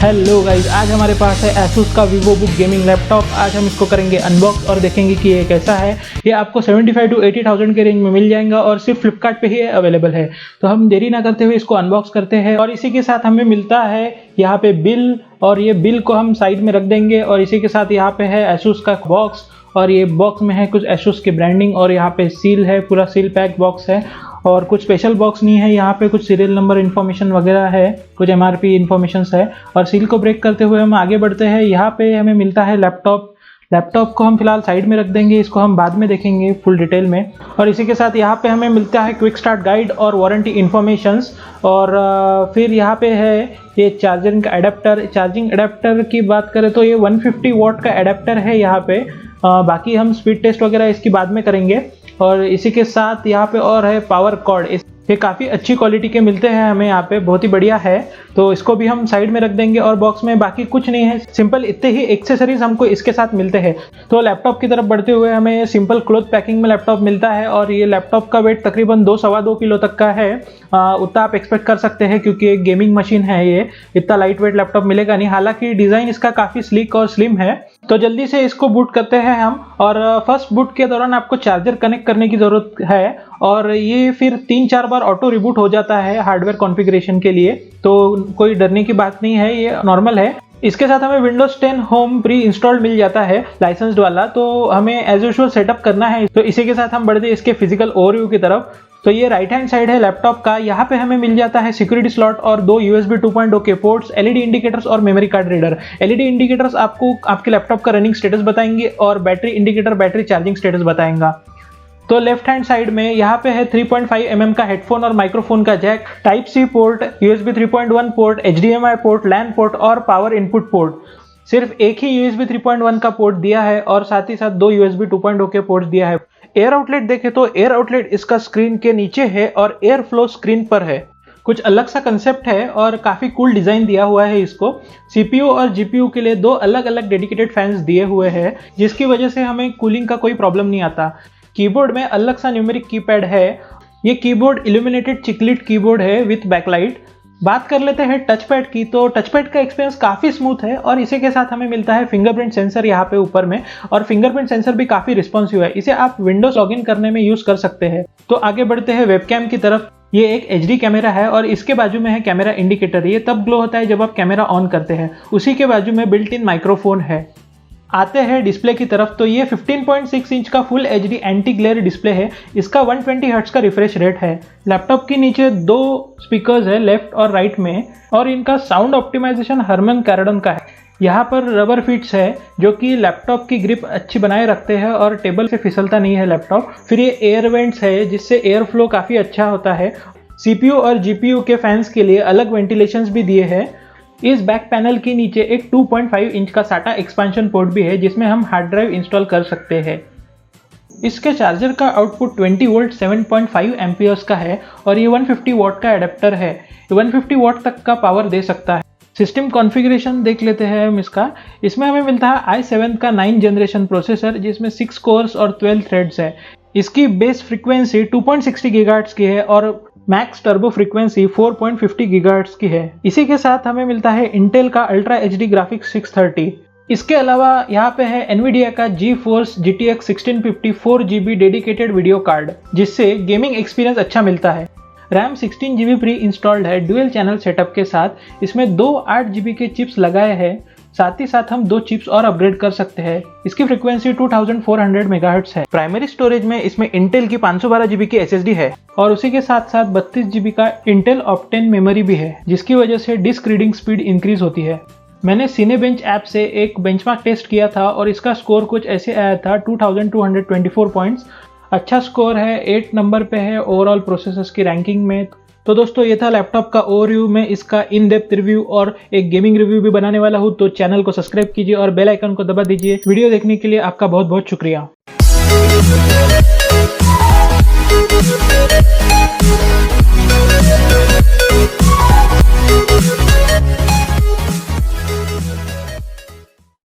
Hello guys, आज हमारे पास है Asus का VivoBook गेमिंग लैपटॉप। आज हम इसको करेंगे अनबॉक्स और देखेंगे कि ये कैसा है। ये आपको 75 to 80,000 के रेंज में मिल जाएगा और सिर्फ फ्लिपकार्ट पे ही अवेलेबल है। तो हम देरी ना करते हुए इसको अनबॉक्स करते हैं और इसी के साथ हमें मिलता है यहाँ पे बिल, और ये बिल को हम साइड में रख देंगे। और इसी के साथ यहाँ पे है Asus का बॉक्स, और ये बॉक्स में है कुछ Asus की ब्रांडिंग, और यहाँ पे सील है, पूरा सील पैक बॉक्स है। और कुछ स्पेशल बॉक्स नहीं है, यहाँ पे कुछ सीरियल नंबर इन्फॉर्मेशन वगैरह है, कुछ MRP इन्फॉर्मेशंस है। और सील को ब्रेक करते हुए हम आगे बढ़ते हैं। यहाँ पे हमें मिलता है लैपटॉप को हम फिलहाल साइड में रख देंगे, इसको हम बाद में देखेंगे फुल डिटेल में। और इसी के साथ यहाँ पे हमें मिलता है क्विक स्टार्ट गाइड और वारंटी इन्फॉर्मेशंस। और फिर यहाँ पे है ये चार्जिंग अडेप्टर। चार्जिंग अडेप्टर की बात करें तो ये 150 वॉट का अडेप्टर है यहाँ पे। बाकी हम स्पीड टेस्ट वगैरह इसकी बाद में करेंगे। और इसी के साथ यहाँ पे और है पावर कॉर्ड। ये काफ़ी अच्छी क्वालिटी के मिलते हैं हमें यहाँ पे, बहुत ही बढ़िया है। तो इसको भी हम साइड में रख देंगे। और बॉक्स में बाकी कुछ नहीं है, सिंपल इतने ही एक्सेसरीज हमको इसके साथ मिलते हैं। तो लैपटॉप की तरफ बढ़ते हुए हमें सिंपल क्लोथ पैकिंग में लैपटॉप मिलता है। और ये लैपटॉप का वेट तकरीबन 2-2.25 किलो तक का है। उतना आप एक्सपेक्ट कर सकते हैं क्योंकि एक गेमिंग मशीन है, ये इतना लाइट वेट लैपटॉप मिलेगा नहीं। हालांकि डिज़ाइन इसका काफ़ी स्लीक और स्लिम है। तो जल्दी से इसको बूट करते हैं हम। और फर्स्ट बूट के दौरान आपको चार्जर कनेक्ट करने की ज़रूरत है, और ये फिर 3-4 बार ऑटो रिबूट हो जाता है हार्डवेयर कॉन्फ़िगरेशन के लिए। तो कोई डरने की बात नहीं है, ये नॉर्मल है। इसके साथ हमें Windows 10 होम प्री इंस्टॉल्ड मिल जाता है, लाइसेंस्ड वाला। तो हमें एज यूजुअल सेटअप करना है। तो इसी के साथ हम बढ़ते हैं इसके फिजिकल ओवरव्यू की तरफ। तो ये राइट हैंड साइड है लैपटॉप का। यहाँ पे हमें मिल जाता है सिक्योरिटी स्लॉट और 2 USB 2.0 के पोर्ट्स, LED इंडिकेटर्स और memory card reader. LED indicators आपको आपके लैपटॉप का रनिंग स्टेटस बताएंगे, और battery indicator battery charging status बताएगा। तो लेफ्ट हैंड साइड में यहाँ पे है 3.5 mm का हेडफोन और माइक्रोफोन का jack, type C port, USB 3.1 port, HDMI port, LAN port और पावर इनपुट पोर्ट। सिर्फ एक ही USB 3.1 का पोर्ट दिया है, और साथ ही साथ 2 USB 2.0 के पोर्ट दिया है। एयर आउटलेट देखें तो एयर आउटलेट इसका स्क्रीन के नीचे है और एयर फ्लो स्क्रीन पर है। कुछ अलग सा कंसेप्ट है और काफ़ी कूल डिज़ाइन दिया हुआ है इसको। CPU और GPU के लिए 2 अलग अलग डेडिकेटेड फैंस दिए हुए हैं, जिसकी वजह से हमें कूलिंग का कोई प्रॉब्लम नहीं आता। कीबोर्ड में अलग सा न्यूमेरिक कीपैड है। ये कीबोर्ड इल्यूमिनेटेड चिकलिट कीबोर्ड है विथ बैकलाइट। बात कर लेते हैं टच पैड की। तो टच पैड का एक्सपीरियंस काफ़ी स्मूथ है, और इसी के साथ हमें मिलता है फिंगरप्रिंट सेंसर यहाँ पे ऊपर में। और फिंगरप्रिंट सेंसर भी काफ़ी रिस्पॉन्सिव है, इसे आप विंडोज लॉगिन करने में यूज़ कर सकते हैं। तो आगे बढ़ते हैं वेबकैम की तरफ। ये एक HD कैमरा है, और इसके बाजू में है कैमरा इंडिकेटर। ये तब ग्लो होता है जब आप कैमरा ऑन करते हैं। उसी के बाजू में बिल्ट इन माइक्रोफोन है। आते हैं डिस्प्ले की तरफ। तो ये 15.6 इंच का full HD anti glare display है। इसका 120 हर्ट्ज का रिफ्रेश रेट है। लैपटॉप के नीचे 2 स्पीकर्स है, लेफ्ट और राइट में, और इनका साउंड ऑप्टिमाइजेशन हरमन कैराडन का है। यहाँ पर रबर फीट्स है जो कि लैपटॉप की ग्रिप अच्छी बनाए रखते हैं और टेबल से फिसलता नहीं है लैपटॉप। फिर ये एयर वेंट्स है जिससे एयर फ्लो काफ़ी अच्छा होता है। CPU और GPU के फैंस के लिए अलग वेंटिलेशंस भी दिए हैं। इस बैक पैनल के नीचे एक 2.5 इंच का SATA एक्सपेंशन पोर्ट भी है, जिसमें हम हार्ड ड्राइव इंस्टॉल कर सकते हैं। इसके चार्जर का आउटपुट 20 वोल्ट 7.5 एम्पियर्स का है, और ये 150 वॉट का एडेप्टर है। 150 वॉट तक का पावर दे सकता है। सिस्टम कॉन्फ़िगरेशन देख लेते हैं हम इसका। इसमें हमें मिलता है i7 का 9th जनरेशन प्रोसेसर, जिसमें 6 कोर्स और 12 थ्रेड्स है। इसकी बेस फ्रीक्वेंसी 2.60 गीगाहर्ट्ज़ की है, और मैक्स टर्बो फ्रीक्वेंसी 4.50 गीगाहर्ट्ज़ की है। इसी के साथ हमें मिलता है इंटेल का अल्ट्रा HD ग्राफिक्स 630। इसके अलावा यहाँ पे है NVIDIA का GeForce GTX 1650 4GB dedicated video card, जिससे गेमिंग एक्सपीरियंस अच्छा मिलता है। रैम 16GB प्री इंस्टॉल्ड है डुअल चैनल सेटअप के साथ। इसमें 2 8GB के चिप्स लगाए हैं। साथ ही साथ हम 2 चिप्स और अपग्रेड कर सकते हैं। इसकी फ्रीक्वेंसी 2400 मेगाहर्ट्ज है। प्राइमरी स्टोरेज में इसमें इंटेल की 512GB की SSD है, और उसी के साथ साथ 32GB का इंटेल ऑप्टेन मेमोरी भी है, जिसकी वजह से डिस्क रीडिंग स्पीड इंक्रीज होती है। मैंने सिनेबेंच ऐप से एक बेंचमार्क टेस्ट किया था, और इसका स्कोर कुछ ऐसे आया था 2224 पॉइंट्स। अच्छा स्कोर है, 8 नंबर पे है ओवरऑल प्रोसेसर्स की रैंकिंग में। तो दोस्तों, ये था लैपटॉप का ओवरव्यू। में इसका इन डेप्थ रिव्यू और एक गेमिंग रिव्यू भी बनाने वाला हूँ। तो चैनल को सब्सक्राइब कीजिए और बेल आइकन को दबा दीजिए। वीडियो देखने के लिए आपका बहुत बहुत शुक्रिया।